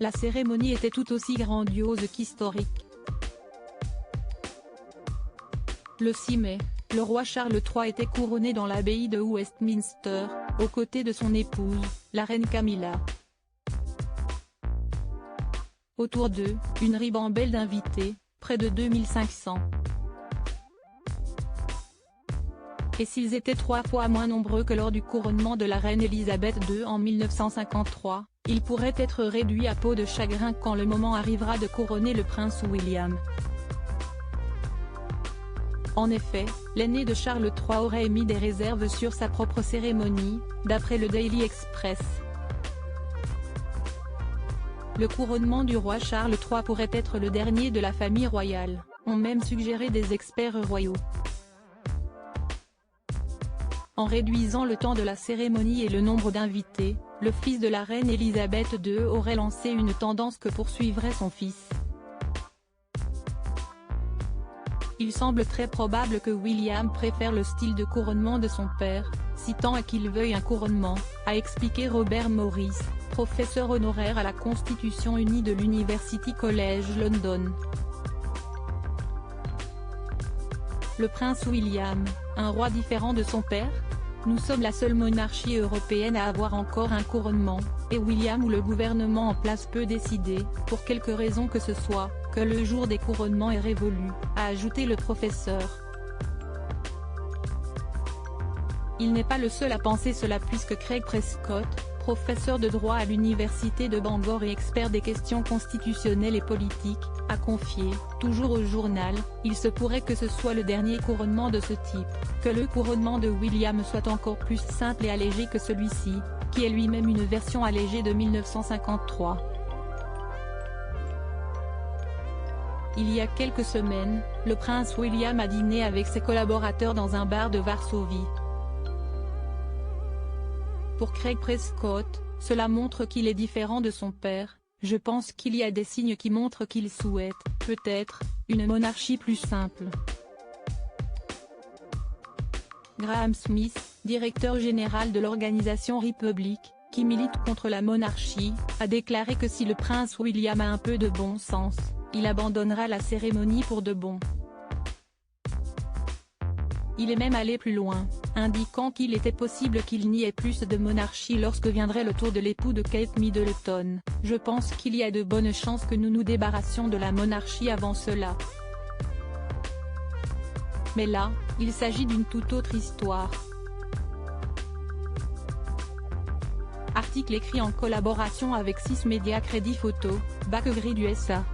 la cérémonie était tout aussi grandiose qu'historique. Le 6 mai, le roi Charles III était couronné dans l'abbaye de Westminster, aux côtés de son épouse, la reine Camilla. Autour d'eux, une ribambelle d'invités, près de 2500. Et s'ils étaient 3 fois moins nombreux que lors du couronnement de la reine Elisabeth II en 1953, ils pourraient être réduits à peau de chagrin quand le moment arrivera de couronner le prince William. En effet, l'aîné de Charles III aurait émis des réserves sur sa propre cérémonie, d'après le Daily Express. Le couronnement du roi Charles III pourrait être le dernier de la famille royale, ont même suggéré des experts royaux. En réduisant le temps de la cérémonie et le nombre d'invités, le fils de la reine Elisabeth II aurait lancé une tendance que poursuivrait son fils. Il semble très probable que William préfère le style de couronnement de son père, si tant est qu'il veuille un couronnement, a expliqué Robert Morris, professeur honoraire à la Constitution unie de l'University College London. Le prince William, un roi différent de son père? Nous sommes la seule monarchie européenne à avoir encore un couronnement, et William ou le gouvernement en place peut décider, pour quelque raison que ce soit, que le jour des couronnements est révolu, a ajouté le professeur. Il n'est pas le seul à penser cela puisque Craig Prescott, professeur de droit à l'université de Bangor et expert des questions constitutionnelles et politiques, a confié, toujours au journal, il se pourrait que ce soit le dernier couronnement de ce type, que le couronnement de William soit encore plus simple et allégé que celui-ci, qui est lui-même une version allégée de 1953. Il y a quelques semaines, le prince William a dîné avec ses collaborateurs dans un bar de Varsovie. Pour Craig Prescott, cela montre qu'il est différent de son père. Je pense qu'il y a des signes qui montrent qu'il souhaite, peut-être, une monarchie plus simple. Graham Smith, directeur général de l'organisation Republic, qui milite contre la monarchie, a déclaré que si le prince William a un peu de bon sens, il abandonnera la cérémonie pour de bon. Il est même allé plus loin, indiquant qu'il était possible qu'il n'y ait plus de monarchie lorsque viendrait le tour de l'époux de Kate Middleton. Je pense qu'il y a de bonnes chances que nous nous débarrassions de la monarchie avant cela. Mais là, il s'agit d'une toute autre histoire. Article écrit en collaboration avec 6 médias Crédit Photo, Backgrid USA.